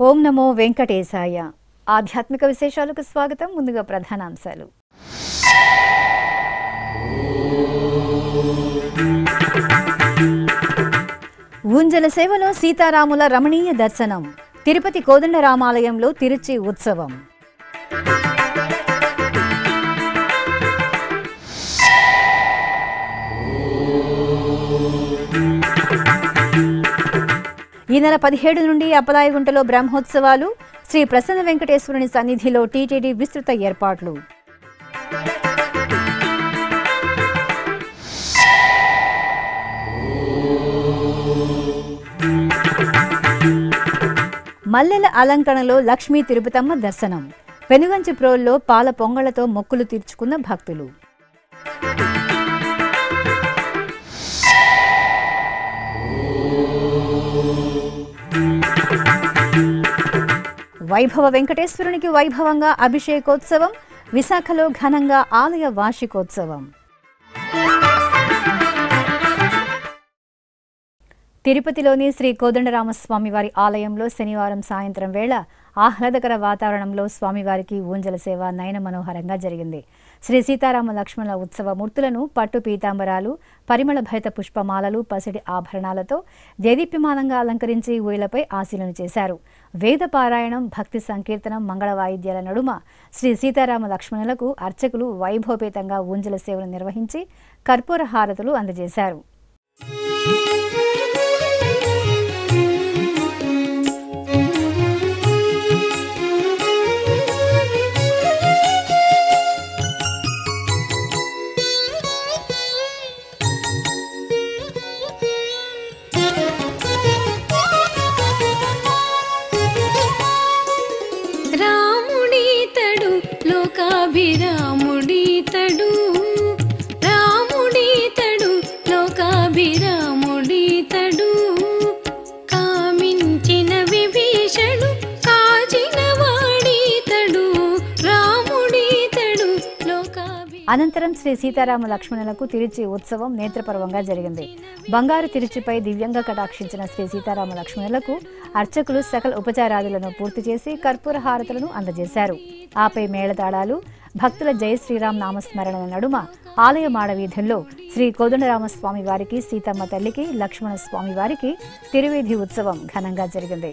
ఓం నమో వెంకటేశాయ. ఆధ్యాత్మిక విశేషాలకు స్వాగతం. ముందుగా ప్రధానాంశాలు. ఊంజల సేవలో సీతారాముల రమణీయ దర్శనం. తిరుపతి కోదండరామాలయంలో తిరుచి ఉత్సవం. ఈ నెల 17 నుండి అప్పలాయగుంటలో బ్రహ్మోత్సవాలు. శ్రీ ప్రసన్న వెంకటేశ్వరుని సన్నిధిలో టీటీడీ విస్తృత ఏర్పాట్లు. మల్లెల అలంకరణలో లక్ష్మీ తిరుపతమ్మ దర్శనం. పెనుగంచి ప్రోల్లో పాల పొంగళ్లతో మొక్కులు తీర్చుకున్న భక్తులు. వైభవ వెంకటేశ్వరునికి వైభవంగా అభిషేకోత్సవం. విశాఖలో ఘనంగా ఆలయ వార్షికోత్సవం. తిరుపతిలోని శ్రీ కోదండరామస్వామి వారి ఆలయంలో శనివారం సాయంత్రం వేళ ఆహ్లాదకర వాతావరణంలో స్వామివారికి ఊంజల సేవ నయన మనోహరంగా జరిగింది. శ్రీ సీతారామ లక్ష్మణుల ఉత్సవ మూర్తులను పట్టు పీతాంబరాలు, పరిమళ భరిత పుష్పమాలలు, పసిడి ఆభరణాలతో దేదీప్యమానంగా అలంకరించి ఊయలపై ఆశీలను చేశారు. వేద పారాయణం, భక్తి సంకీర్తనం, మంగళ వాయిద్యాల నడుమ శ్రీ సీతారామ లక్ష్మణులకు అర్చకులు వైభవపేతంగా ఊంజల సేవను నిర్వహించి కర్పూర హారతులు అందజేశారు. రాముడీతడు రాముడీతడు లోకాభిరాముడీతడు కామించిన విభీషణు కాచిన వాడీతడు రాముడీతడు అనంతరం శ్రీ సీతారామ లక్ష్మణులకు తిరుచి ఉత్సవం నేత్రపర్వంగా జరిగింది. బంగారు తిరుచిపై దివ్యంగా కటాక్షించిన శ్రీ సీతారామ లక్ష్మణులకు అర్చకులు సకల ఉపచారాదులను పూర్తి చేసి కర్పూర హారతులను అందజేశారు. ఆపై మేళతాళాలు, భక్తుల జయ శ్రీరామ్ నామస్మరణల నడుమ ఆలయ మాడవీధుల్లో శ్రీ కోదండరామస్వామి వారికి, సీతమ్మ తల్లికి, లక్ష్మణ స్వామి వారికి తిరువీధి ఉత్సవం ఘనంగా జరిగింది.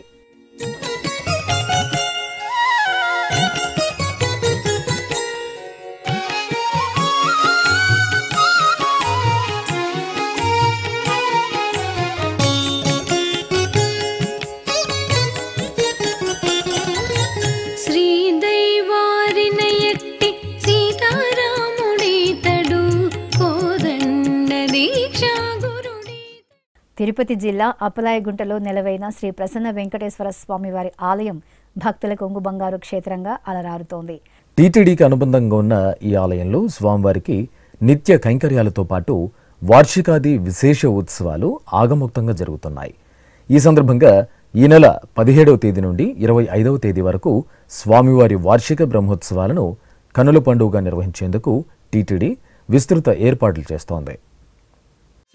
తిరుపతి జిల్లా అప్పలాయగుంటలో నెలవైన శ్రీ ప్రసన్న వెంకటేశ్వర స్వామి వారి ఆలయం భక్తుల కొంగు బంగారు క్షేత్రంగా అలరారుతోంది. టీటీడీకి అనుబంధంగా ఉన్న ఈ ఆలయంలో స్వామివారికి నిత్య కైంకర్యాలతో పాటు వార్షికాది విశేష ఉత్సవాలు ఆగమోక్తంగా జరుగుతున్నాయి. ఈ సందర్భంగా ఈ నెల 17వ తేదీ నుండి 25వ తేదీ వరకు స్వామివారి వార్షిక బ్రహ్మోత్సవాలను కనుల పండుగగా నిర్వహించేందుకు టీటీడీ విస్తృత ఏర్పాట్లు చేస్తోంది.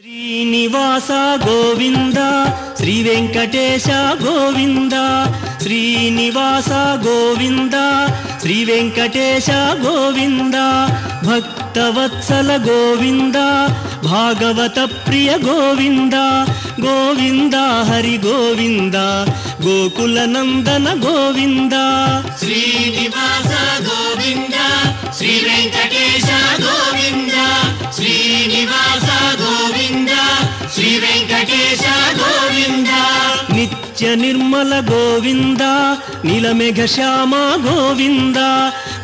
శ్రీనివాస గోవింద శ్రీ వెంకటేశ గోవింద శ్రీనివాస గోవింద శ్రీ వెంకటేశ గోవింద భక్తవత్సల గోవింద భాగవత ప్రియ గోవింద గోవింద హరి గోవింద గోకుల నందన గోవింద శ్రీనివాస గోవింద శ్రీ వెంకటేశ గోవింద శ్రీనివాస గోవింద శ్రీ వెంకటేశ గోవింద నిత్య నిర్మల గోవింద నీలమేఘ శ్యామ గోవింద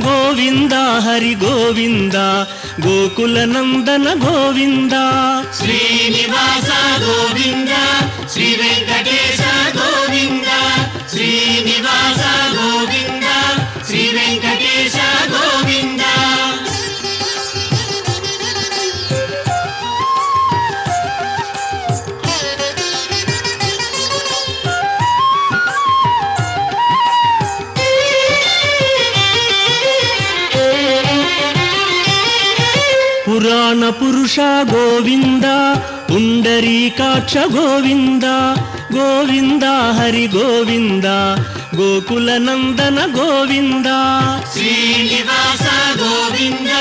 గోవింద హరి గోవింద గోకుల నందన గోవింద శ్రీనివాస గోవింద శ్రీ వెంకటేశ గోవింద శ్రీనివాస గోవింద శ్రీ వెంకటేశ గోవింద పురాణ పురుష గోవింద పుండరీకాక్ష గోవింద గోవింద హరి గోవింద గోకుల నందన గోవింద శ్రీనివాస గోవింద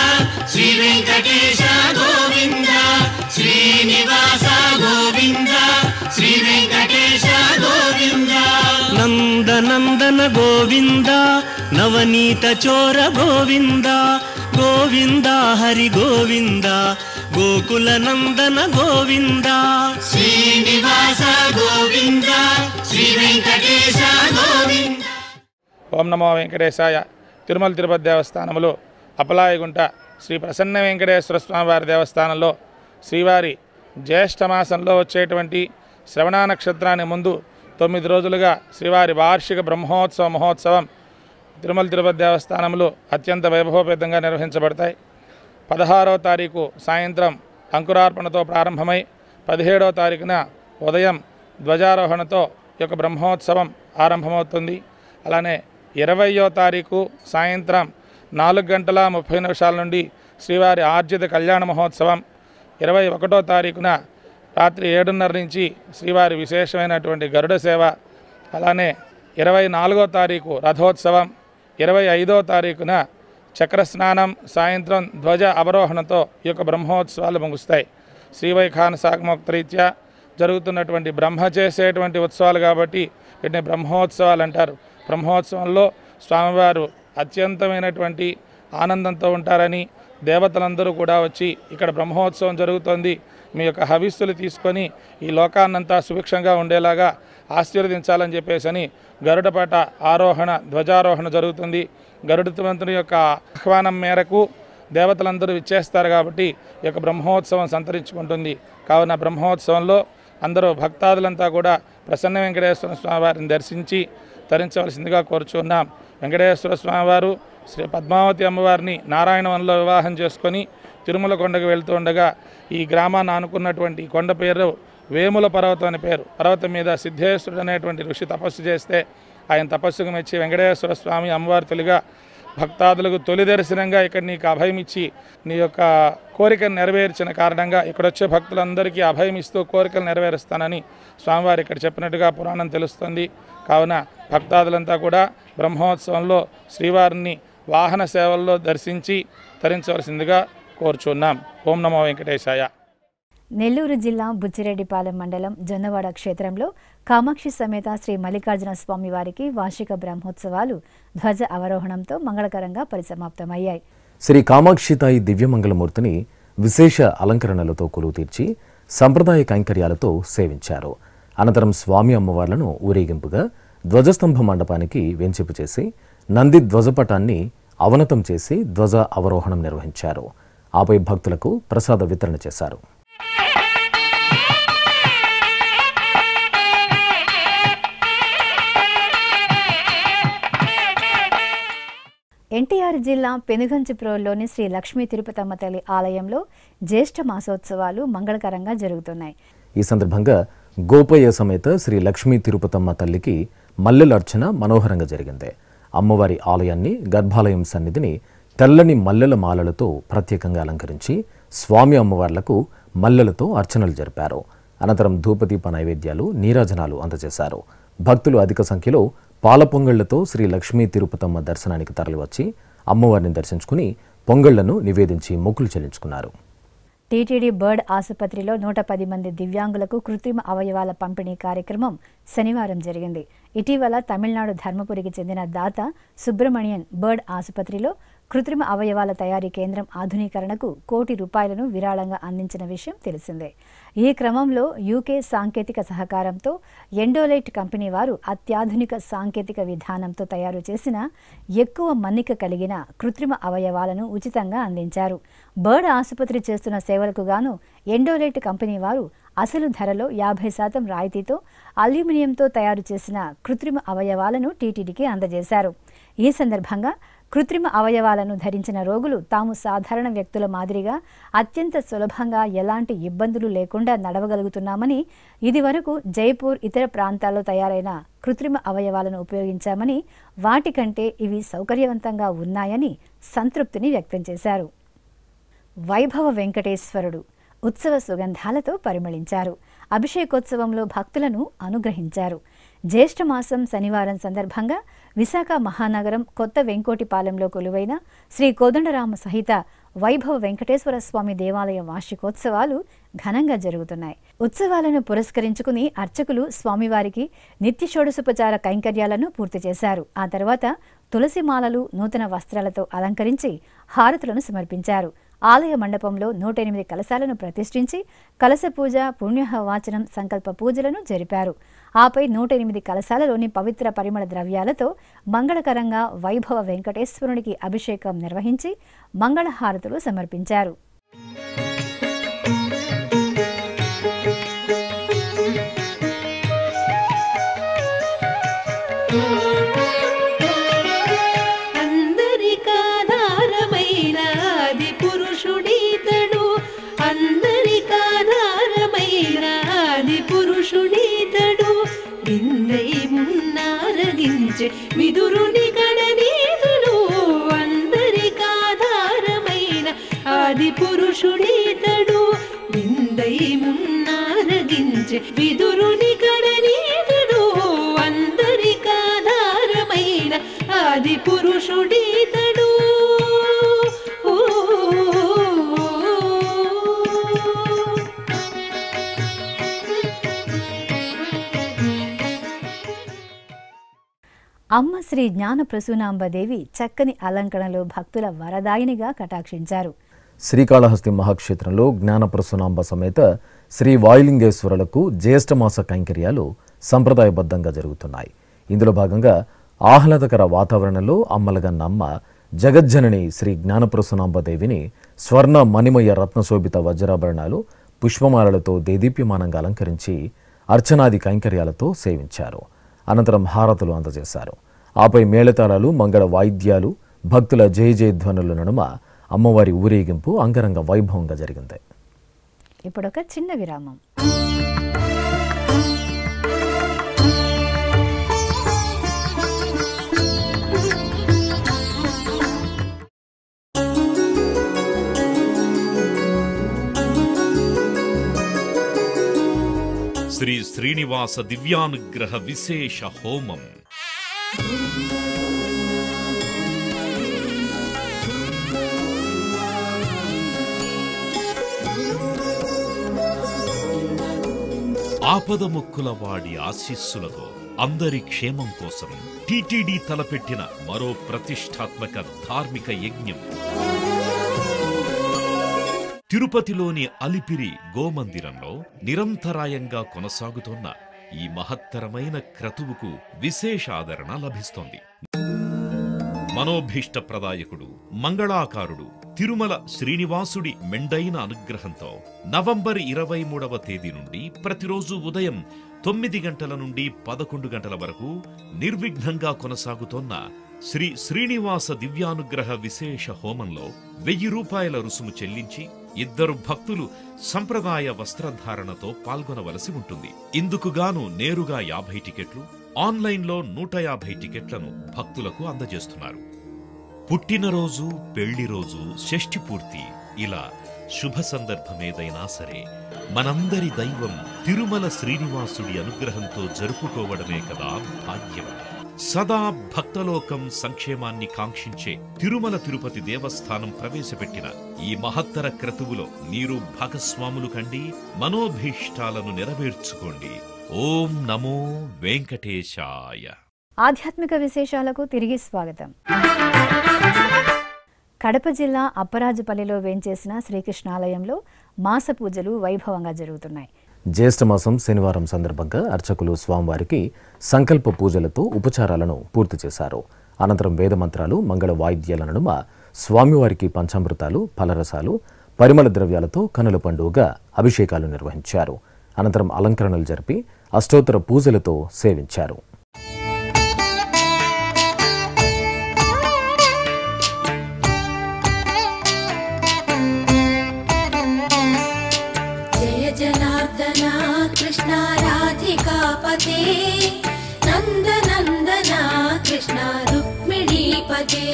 శ్రీ వెంకటేశ గోవింద శ్రీనివాస గోవింద శ్రీ వెంకటేశ గోవింద నందనందన గోవింద నవనీత చోర గోవింద గోవింద హరి గోవింద గోకుల నందన గోవింద శ్రీనివాస గోవింద శ్రీ వెంకటేశ గోవింద. ఓం నమో వెంకటేశాయ. తిరుమల తిరుపతి దేవస్థానంలో అప్పలాయగుంట శ్రీ ప్రసన్న వెంకటేశ్వర స్వామివారి దేవస్థానంలో శ్రీవారి జ్యేష్ఠ మాసంలో వచ్చేటువంటి శ్రవణ నక్షత్రాన్ని ముందు 9 రోజులుగా శ్రీవారి వార్షిక బ్రహ్మోత్సవ మహోత్సవం తిరుమల తిరుపతి దేవస్థానంలో అత్యంత వైభవపేతంగా నిర్వహించబడతాయి. 16వ తారీఖు సాయంత్రం అంకురార్పణతో ప్రారంభమై 17వ తారీఖున ఉదయం ధ్వజారోహణతో ఈ యొక్క బ్రహ్మోత్సవం ఆరంభమవుతుంది. అలానే 20వ తారీఖు సాయంత్రం 4:30 నుండి శ్రీవారి ఆర్జిత కళ్యాణ మహోత్సవం, 21వ తారీఖున రాత్రి 7:30 నుంచి శ్రీవారి విశేషమైనటువంటి గరుడ సేవ, అలానే 24వ తారీఖు రథోత్సవం, 25వ తారీఖున చక్రస్నానం, సాయంత్రం ధ్వజ అవరోహణతో ఈ యొక్క బ్రహ్మోత్సవాలు ముగుస్తాయి. శ్రీవైఖానసాగమోక్తరీత్యా జరుగుతున్నటువంటి బ్రహ్మ చేసేటువంటి ఉత్సవాలు కాబట్టి వీటిని బ్రహ్మోత్సవాలు అంటారు. బ్రహ్మోత్సవంలో స్వామివారు అత్యంతమైనటువంటి ఆనందంతో ఉంటారని దేవతలందరూ కూడా వచ్చి ఇక్కడ బ్రహ్మోత్సవం జరుగుతోంది, మీ యొక్క హవిస్సులు తీసుకొని ఈ లోకాన్నంతా సుభిక్షంగా ఉండేలాగా ఆశీర్వదించాలని చెప్పేసి గరుడపట ఆరోహణ ధ్వజారోహణ జరుగుతుంది. గరుడమంతుని యొక్క ఆహ్వానం మేరకు దేవతలందరూ ఇచ్చేస్తారు కాబట్టి ఈ యొక్క బ్రహ్మోత్సవం సంతరించుకుంటుంది. కావున బ్రహ్మోత్సవంలో అందరూ భక్తాదులంతా కూడా ప్రసన్న వెంకటేశ్వర స్వామివారిని దర్శించి తరించవలసిందిగా కోరుచున్నాం. వెంకటేశ్వర స్వామివారు శ్రీ పద్మావతి అమ్మవారిని నారాయణవనంలో వివాహం చేసుకొని తిరుమల కొండకు వెళ్తూ ఉండగా ఈ గ్రామాన్ని ఆనుకున్నటువంటి కొండ పేరు వేముల పర్వతం అనే పేరు. పర్వతం మీద సిద్ధేశ్వరుడు అనేటువంటి ఋషి తపస్సు చేస్తే ఆయన తపస్సుకు మెచ్చి వెంకటేశ్వర స్వామి అమ్మవారి తొలిగా భక్తాదులకు తొలి దర్శనంగా ఇక్కడ నీకు అభయం ఇచ్చి నీ యొక్క కోరికను నెరవేర్చిన కారణంగా ఇక్కడ వచ్చే భక్తులందరికీ అభయం ఇస్తూ కోరికలు నెరవేరుస్తానని స్వామివారు ఇక్కడ చెప్పినట్టుగా పురాణం తెలుస్తుంది. కావున భక్తాదులంతా కూడా బ్రహ్మోత్సవంలో శ్రీవారిని వాహన సేవల్లో దర్శించి తరించవలసిందిగా కోరుచున్నాం. ఓం నమో వెంకటేశాయ. నెల్లూరు జిల్లా బుచ్చిరెడ్డిపాలెం మండలం జొన్నవాడ క్షేత్రంలో కామాక్షి సమేత శ్రీ మల్లికార్జున స్వామి వారికి వార్షిక బ్రహ్మోత్సవాలు ధ్వజ అవరోహణంతో మంగళకరంగా పరిసమాప్తమయ్యాయి. శ్రీ కామాక్షితాయి దివ్యమంగళమూర్తిని విశేష అలంకరణలతో కొలువు తీర్చి సంప్రదాయ కైంకర్యాలతో సేవించారు. అనంతరం స్వామి అమ్మవార్లను ఊరేగింపుగా ధ్వజస్తంభ మండపానికి వెంచేపు చేసి నంది ధ్వజపటాన్ని అవనతం చేసి ధ్వజ అవరోహణం నిర్వహించారు. ఆపై భక్తులకు ప్రసాద వితరణ చేశారు. ఎన్టీఆర్ జిల్లా పెనుగంచిప్రోలులోని శ్రీ లక్ష్మీ తిరుపతమ్మ తల్లి ఆలయంలో జ్యేష్ఠ మాసోత్సవాలు మంగళకరంగా జరుగుతున్నాయి. ఈ సందర్భంగా గోపయ్య సమేత శ్రీ లక్ష్మీ తిరుపతమ్మ తల్లికి మల్లెల అర్చన మనోహరంగా జరిగింది. అమ్మవారి ఆలయాన్ని గర్భాలయం సన్నిధిని తెల్లని మల్లెల మాలలతో ప్రత్యేకంగా అలంకరించి స్వామి అమ్మవార్లకు మల్లెలతో అర్చనలు జరిపారు. అనంతరం ధూపదీప నైవేద్యాలు, నీరాజనాలు అందజేశారు. భక్తులు అధిక సంఖ్యలో పాల పొంగళ్లతో శ్రీ లక్ష్మీ తిరుపతమ్మ దర్శనానికి తరలివచ్చి అమ్మవారిని దర్శించుకుని పొంగళ్లను నివేదించి మొక్కులు చెల్లించుకున్నారు. టీటీడీ బర్డ్ ఆసుపత్రిలో 110 మంది దివ్యాంగులకు కృత్రిమ అవయవాల పంపిణీ కార్యక్రమం శనివారం జరిగింది. ఇటీవల తమిళనాడు ధర్మపురికి చెందిన దాత సుబ్రమణియన్ బర్డ్ ఆసుపత్రిలో కృత్రిమ అవయవాల తయారీ కేంద్రం ఆధునీకరణకు ₹1 కోటి విరాళంగా అందించిన విషయం తెలిసిందే. ఈ క్రమంలో యూకే సాంకేతిక సహకారంతో ఎండోలైట్ కంపెనీ వారు అత్యాధునిక సాంకేతిక విధానంతో తయారు చేసిన ఎక్కువ మన్నిక కలిగిన కృత్రిమ అవయవాలను ఉచితంగా అందించారు. బర్డ్ ఆసుపత్రి చేస్తున్న సేవలకు గాను ఎండోలైట్ కంపెనీ వారు అసలు ధరలో 50% రాయితీతో అల్యూమినియంతో తయారు చేసిన కృత్రిమ అవయవాలను టీటీడీకి అందజేశారు. ఈ సందర్భంగా కృత్రిమ అవయవాలను ధరించిన రోగులు తాము సాధారణ వ్యక్తుల మాదిరిగా అత్యంత సులభంగా ఎలాంటి ఇబ్బందులు లేకుండా నడవగలుగుతున్నామని, ఇదివరకు జైపూర్ ఇతర ప్రాంతాల్లో తయారైన కృత్రిమ అవయవాలను ఉపయోగించామని, వాటికంటే ఇవి సౌకర్యవంతంగా ఉన్నాయని సంతృప్తిని వ్యక్తం చేశారు. వైభవ వెంకటేశ్వరుడు ఉత్సవ సుగంధాలతో పరిమళించారు. అభిషేకోత్సవంలో భక్తులను అనుగ్రహించారు. జ్యేష్ఠమాసం శనివారం సందర్భంగా విశాఖ మహానగరం కొత్త వెంకోటిపాలెంలో కొలువైన శ్రీ కోదండరామ సహిత వైభవ వెంకటేశ్వర స్వామి దేవాలయ వార్షికోత్సవాలు ఘనంగా జరుగుతున్నాయి. ఉత్సవాలను పురస్కరించుకుని అర్చకులు స్వామివారికి నిత్య షోడశోపచార కైంకర్యాలను పూర్తి చేశారు. ఆ తర్వాత తులసి మాలలు, నూతన వస్త్రాలతో అలంకరించి హారతులను సమర్పించారు. ఆలయ మండపంలో 108 కలశాలను ప్రతిష్ఠించి కలశ పూజ, పుణ్యహవాచనం, సంకల్ప పూజలను జరిపారు. ఆపై 108 కలశాలలోని పవిత్ర పరిమళ ద్రవ్యాలతో మంగళకరంగా వైభవ వెంకటేశ్వరునికి అభిషేకం నిర్వహించి మంగళహారతులు సమర్పించారు. విదురుని కడనీతుడు అందరికాధారమైన ఆది పురుషుడీతడు నిందై మున్నారగించే విదురుని కడనీతుడు అందరికాధారమైన ఆది పురుషుడీతడు. అమ్మ శ్రీ జ్ఞాన ప్రసూనాంబదేవి చక్కని అలంకరణలో భక్తుల వరదాయినిగా కటాక్షించారు. శ్రీకాళహస్తి మహాక్షేత్రంలో జ్ఞానప్రసూనాంబ సమేత శ్రీ వాయులింగేశ్వరులకు జ్యేష్ఠమాస కైంకర్యాలు సంప్రదాయబద్ధంగా జరుగుతున్నాయి. ఇందులో భాగంగా ఆహ్లాదకర వాతావరణంలో అమ్మలగన్న అమ్మ జగజ్జనని శ్రీ జ్ఞానప్రసూనాంబదేవిని స్వర్ణ మణిమయ రత్నశోభిత వజ్రాభరణాలు, పుష్పమాలలతో దేదీప్యమానంగా అలంకరించి అర్చనాది కైంకర్యాలతో సేవించారు. అనంతరం హారతులు అందజేశారు. ఆపై మేళతాళాలు, మంగళ వాయిద్యాలు, భక్తుల జయ జయధ్వనుల నడుమ అమ్మవారి ఊరేగింపు అంగరంగ వైభవంగా జరిగింది. ఇప్పుడొక చిన్న విరామం. శ్రీ శ్రీనివాస దివ్యానుగ్రహ విశేష హోమం. ఆపదముక్కుల వాడి ఆశీస్సులతో అందరి క్షేమం కోసం టీటీడీ తలపెట్టిన మరో ప్రతిష్టాత్మక ధార్మిక యజ్ఞం. తిరుపతిలోని అలిపిరి గోమందిరంలో నిరంతరాయంగా కొనసాగుతోన్న ఈ మహత్తరమైన క్రతువుకు విశేష ఆదరణ లభిస్తోంది. మనోభీష్టప్రదాయకుడు, మంగళాకారుడు తిరుమల శ్రీనివాసుడి మెండైన అనుగ్రహంతో నవంబర్ 23వ తేదీ నుండి ప్రతిరోజు ఉదయం 9 గంటల నుండి 11 గంటల వరకు నిర్విఘ్నంగా కొనసాగుతోన్న శ్రీ శ్రీనివాస దివ్యానుగ్రహ విశేష హోమంలో 1000 రూపాయల రుసుము చెల్లించి 2 భక్తులు సంప్రదాయ వస్త్రధారణతో పాల్గొనవలసి ఉంటుంది. ఇందుకుగాను నేరుగా 50 టికెట్లు, ఆన్లైన్లో 150 టికెట్లను భక్తులకు అందజేస్తున్నారు. పుట్టినరోజు, పెళ్లిరోజు, షష్ఠి పూర్తి ఇలా శుభ సందర్భమేదైనా సరే మనందరి దైవం తిరుమల శ్రీనివాసుడి అనుగ్రహంతో జరుపుకోవడమే కదా భాగ్యం. సదా భక్తలోకం సంక్షేమాన్ని కాంక్షించే తిరుమల తిరుపతి దేవస్థానం ప్రవేశపెట్టిన ఈ మహత్తర క్రతువులో మీరు భాగస్వాములు కండి, మనోభీష్టాలను నెరవేర్చుకోండి. ఓం నమో వెంకటేశాయ. ఆధ్యాత్మిక విశేషాలకు తిరిగి స్వాగతం. కడప జిల్లా అప్పరాజుపల్లిలో వేంచేసిన శ్రీకృష్ణాలయంలో మాస పూజలు వైభవంగా జరుగుతున్నాయి. జ్యేష్ఠమాసం శనివారం సందర్భంగా అర్చకులు స్వామివారికి సంకల్ప పూజలతో ఉపచారాలను పూర్తి చేశారు. అనంతరం వేదమంత్రాలు, మంగళ వాయిద్యాల నడుమ స్వామివారికి పంచామృతాలు, ఫలరసాలు, పరిమళ ద్రవ్యాలతో కనుల పండుగగా అభిషేకాలు నిర్వహించారు. అనంతరం అలంకరణలు జరిపి అష్టోత్తర పూజలతో సేవించారు. కృష్ణ రాధికాపతే నందనందన కృష్ణ రుక్మిణీపతే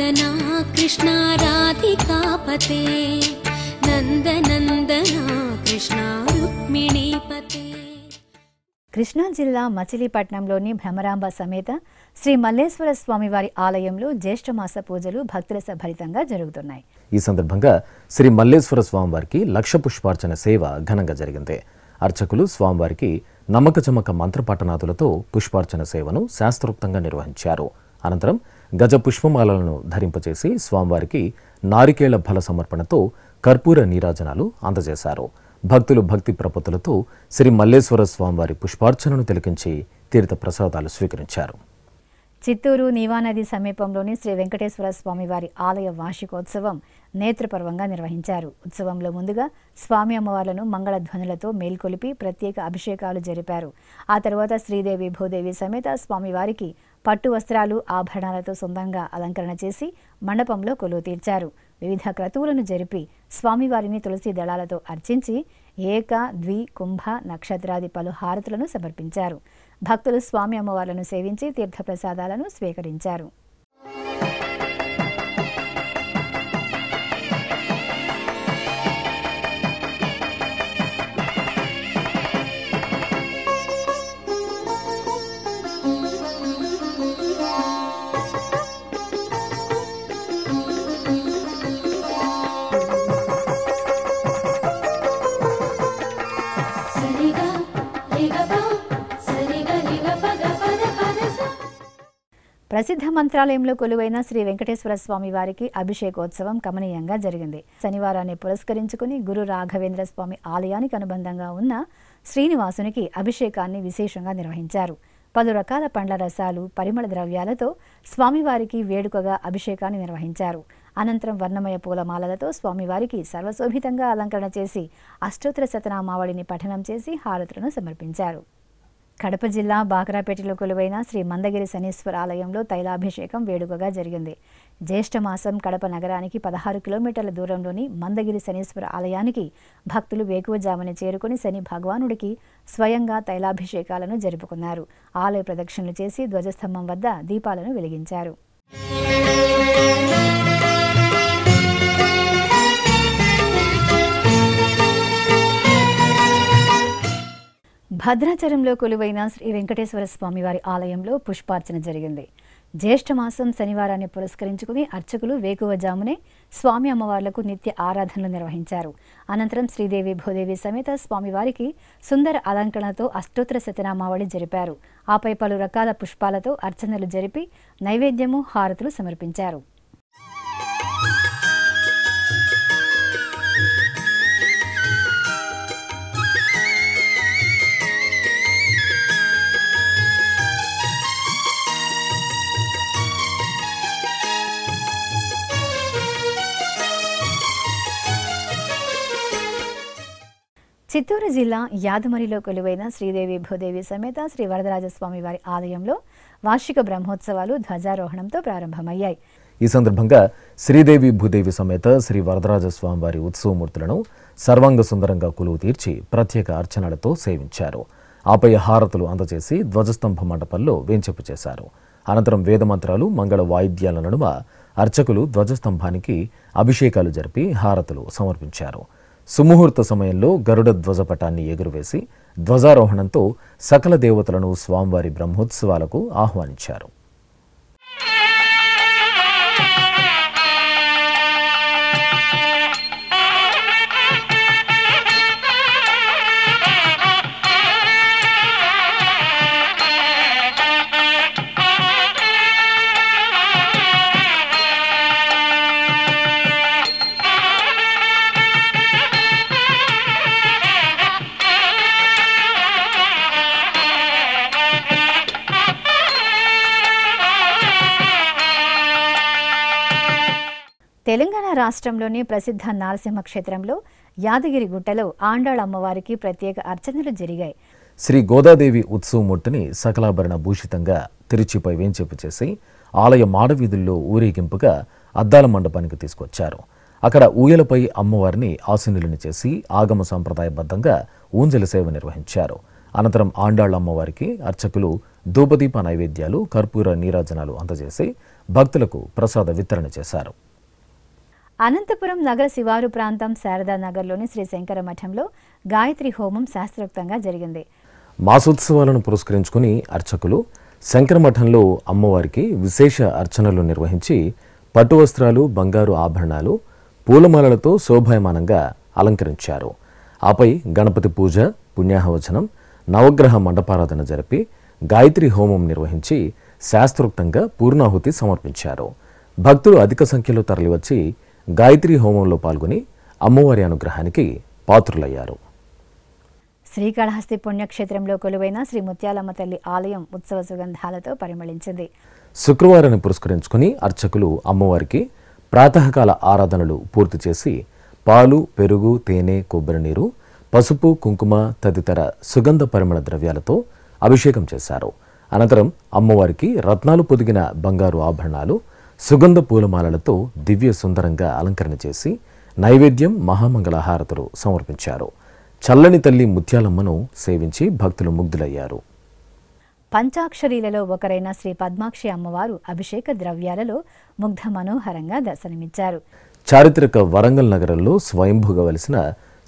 वदना कृष्णा राधिकापते నందనందనా కృష్ణ రుక్మిణీపతే. కృష్ణా జిల్లా మచిలీపట్నంలోని భ్రమరాంబ సమేత శ్రీ మల్లేశ్వర స్వామివారి ఆలయంలో జ్యేష్ఠమాస పూజలు భక్తుల సభరితంగా జరుగుతున్నాయి. ఈ సందర్భంగా శ్రీ మల్లేశ్వర స్వామివారికి లక్ష పుష్పార్చన సేవ ఘనంగా జరిగింది. అర్చకులు స్వామివారికి నమ్మక చమక మంత్రపఠనాదులతో పుష్పార్చన సేవను శాస్త్రోక్తంగా నిర్వహించారు. అనంతరం గజ పుష్పమాలలను ధరింపచేసి స్వామివారికి నారికేళ ఫల సమర్పణతో కర్పూర నీరాజనాలు అందజేశారు. భక్తులు భక్తి ప్రపత్తులతో శ్రీ మల్లేశ్వర స్వామివారి పుష్పార్చనను తిలకించి తీర్థ ప్రసాదాలు స్వీకరించారు. చిత్తూరు నీవానది సమీపంలోని శ్రీ వెంకటేశ్వర స్వామివారి ఆలయ వార్షికోత్సవం నేత్రపర్వంగా నిర్వహించారు. ఉత్సవంలో ముందుగా స్వామి అమ్మవార్లను మంగళధ్వనులతో మేల్కొలిపి ప్రత్యేక అభిషేకాలు జరిపారు. ఆ తర్వాత శ్రీదేవి భూదేవి సమేత స్వామివారికి పట్టు వస్త్రాలు ఆభరణాలతో సొంతంగా అలంకరణ చేసి మండపంలో కొలువు తీర్చారు. వివిధ క్రతువులను జరిపి స్వామివారిని తులసి దళాలతో అర్చించి ఏక ద్వి కుంభ నక్షత్రాది పలు హారతులను సమర్పించారు. భక్తులు స్వామి అమ్మవార్లను సేవించి తీర్థప్రసాదాలను స్వీకరించారు. ప్రసిద్ధ మంత్రాలయంలో కొలువైన శ్రీ వెంకటేశ్వర స్వామి వారికి అభిషేకోత్సవం కమనీయంగా జరిగింది. శనివారాన్ని పురస్కరించుకుని గురు రాఘవేంద్ర స్వామి ఆలయానికి అనుబంధంగా ఉన్న శ్రీనివాసునికి అభిషేకాన్ని విశేషంగా నిర్వహించారు. పలు రకాల పండ్ల రసాలు, పరిమళ ద్రవ్యాలతో స్వామివారికి వేడుకగా అభిషేకాన్ని నిర్వహించారు. అనంతరం వర్ణమయ పూలమాలలతో స్వామివారికి సర్వశోభితంగా అలంకరణ చేసి అష్టోత్తర శతనామావళిని పఠనం చేసి హారతులను సమర్పించారు. కడప జిల్లా బాకరాపేటలో కొలువైన శ్రీ మందగిరి శనీశ్వర ఆలయంలో తైలాభిషేకం వేడుకగా జరిగింది. జ్యేష్ఠమాసం కడప నగరానికి 16 కిలోమీటర్ల దూరంలోని మందగిరి శనీశ్వర ఆలయానికి భక్తులు వేకువజామున చేరుకుని శని భగవానుడికి స్వయంగా తైలాభిషేకాలను జరుపుకున్నారు. ఆలయ ప్రదక్షిణలు చేసి ధ్వజస్తంభం వద్ద దీపాలను వెలిగించారు. భద్రాచలంలో కొలువైన శ్రీ వెంకటేశ్వర స్వామివారి ఆలయంలో పుష్పార్చన జరిగింది. జ్యేష్ఠమాసం శనివారాన్ని పురస్కరించుకుని అర్చకులు వేకువజామునే స్వామి అమ్మవార్లకు నిత్య ఆరాధనలు నిర్వహించారు. అనంతరం శ్రీదేవి భూదేవి సమేత స్వామివారికి సుందర అలంకరణతో అష్టోత్తర శతనామావళి జరిపారు. ఆపై పలు రకాల పుష్పాలతో అర్చనలు జరిపి నైవేద్యము, హారతులు సమర్పించారు. చిత్తూరు జిల్లా యాదమరిలో కొలువైన శ్రీదేవి భూదేవి సమేత శ్రీ వరదరాజస్వామి వారి ఆలయంలో వార్షిక బ్రహ్మోత్సవాలు ధ్వజారోహణంతో ప్రారంభమయ్యాయి. ఈ సందర్భంగా శ్రీదేవి భూదేవి సమేత శ్రీ వరదరాజస్వామి వారి ఉత్సవమూర్తులను సర్వాంగ సుందరంగా కొలువు తీర్చి ప్రత్యేక అర్చనలతో సేవించారు. ఆపై హారతులు అందజేసి ధ్వజస్తంభ మండపంలో వేంచేపు చేశారు. అనంతరం వేదమంత్రాలు, మంగళ వాయిద్యాల నడుమ అర్చకులు ధ్వజస్తంభానికి అభిషేకాలు జరిపి హారతులు సమర్పించారు. సుముహూర్త సమయంలో గరుడ ధ్వజపటాన్ని ఎగురవేసి ధ్వజారోహణంతో సకల దేవతలను స్వామివారి బ్రహ్మోత్సవాలకు ఆహ్వానించారు. తెలంగాణ రాష్ట్రంలోని ప్రసిద్ధ నారసింహ క్షేత్రంలో యాదగిరి గుట్టలో ఆండాళ్ అమ్మవారికి ప్రత్యేక అర్చనలు జరిగాయి. శ్రీ గోదాదేవి ఉత్సవమూర్తిని సకలాభరణ భూషితంగా తిరుచిపై వేంచేపు చేసి ఆలయ మాడవీధుల్లో ఊరేగింపుగా అద్దాల మండపానికి తీసుకొచ్చారు. అక్కడ ఊయలపై అమ్మవారిని ఆసీనులను చేసి ఆగమ సంప్రదాయబద్ధంగా ఊంజల సేవ నిర్వహించారు. అనంతరం ఆండాళ్ అమ్మవారికి అర్చకులు ధూపదీప నైవేద్యాలు, కర్పూర నీరాజనాలు అందజేసి భక్తులకు ప్రసాద వితరణ చేశారు. అనంతపురం నగర శివారు ప్రాంతం శారదా నగర్లోని శ్రీ శంకర మఠంలో గాయత్రి హోమం శాస్త్రోక్తంగా జరిగింది. మాసోత్సవాలను పురస్కరించుకుని అర్చకులు శంకరమఠంలో అమ్మవారికి విశేష అర్చనలు నిర్వహించి పట్టు వస్త్రాలు, బంగారు ఆభరణాలు, పూలమాలలతో శోభాయమానంగా అలంకరించారు. ఆపై గణపతి పూజ, పుణ్యాహవచనం, నవగ్రహ మండపారాధన జరిపి గాయత్రి హోమం నిర్వహించి శాస్త్రోక్తంగా పూర్ణాహుతి సమర్పించారు. భక్తులు అధిక సంఖ్యలో తరలివచ్చి గాయత్రి హోమంలో పాల్గొని అమ్మవారి అనుగ్రహానికి పాత్రులయ్యారు. శ్రీకాళహస్తి పుణ్యక్షేత్రంలో కొలువైన శ్రీ ముత్యాలమ్మ తల్లి ఆలయం ఉత్సవ సుగంధాలతో పరిమళించింది. శుక్రవారాన్ని పురస్కరించుకుని అర్చకులు అమ్మవారికి ప్రాతకాల ఆరాధనలు పూర్తి చేసి పాలు, పెరుగు, తేనె, కొబ్బరి నీరు, పసుపు, కుంకుమ తదితర సుగంధ పరిమళ ద్రవ్యాలతో అభిషేకం చేశారు. అనంతరం అమ్మవారికి రత్నాలు పొదిగిన బంగారు ఆభరణాలు, సుగంధ పూలమాలలతో దివ్య సుందరంగా అలంకరణ చేసి నైవేద్యం, మహామంగళహారతులు సమర్పించారు. చల్లని తల్లి ముత్యాలమ్మను సేవించి భక్తులు ముగ్ధులయ్యారు. పంచాక్షరీలలో ఒకరైన శ్రీ పద్మాక్షి అమ్మవారు అభిషేక ద్రవ్యాలలో ముగ్ధ మనోహరంగా దర్శనమిచ్చారు. చారిత్రక వరంగల్ నగరంలో స్వయంభూగా వెలిసిన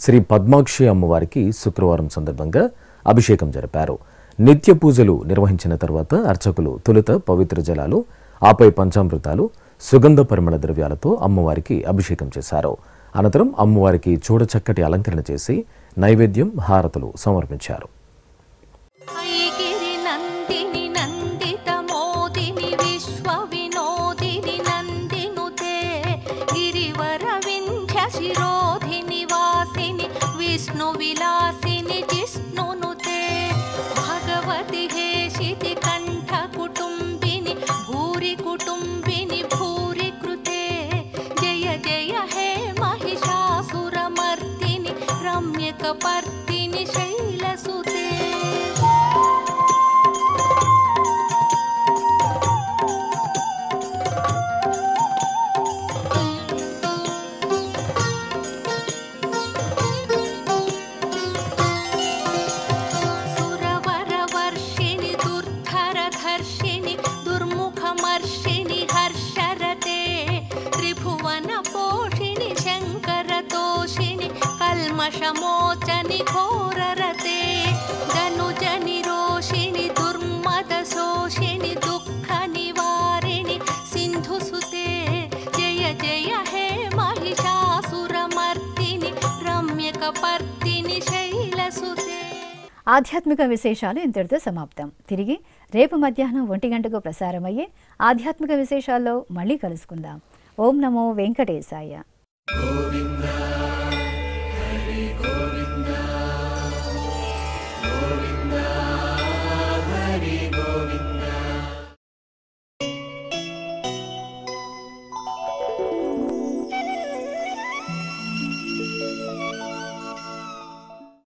శ్రీ పద్మాక్షి అమ్మవారికి శుక్రవారం సందర్భంగా అభిషేకం జరిపారు. నిత్య పూజలు నిర్వహించిన తర్వాత అర్చకులు తొలుత పవిత్ర జలాలు, ఆపై పంచామృతాలు, సుగంధ పరిమళ ద్రవ్యాలతో అమ్మవారికి అభిషేకం చేశారు. అనంతరం అమ్మవారికి చూడచక్కటి అలంకరణ చేసి నైవేద్యం, హారతులు సమర్పించారు. విష్ణు విలాసిని జిష్ణునుతే భగవతి హేషితి కంఠ కుటుంబిని భూరి కుటుంబిని భూరి కృతే జయ జయ హే మహిషాసురమర్దిని రమ్యకపర్దిని శైలసుతే. కల్మషమోచని ఘోరరతే ధనుజని రోషిణి దుర్మద శోషిణి దుఃఖ నివారిణి సింధుసుతే జయ జయ హే మహిషాసురమర్దిని రమ్యకపర్దిని శైలసుతే. ఆధ్యాత్మిక విశేషాలు ఇంతటితో సమాప్తం. తిరిగి రేపు మధ్యాహ్నం 1 గంటకు ప్రసారమయ్యే ఆధ్యాత్మిక విశేషాల్లో మళ్ళీ కలుసుకుందాం. ఓం నమో వెంకటేశాయ.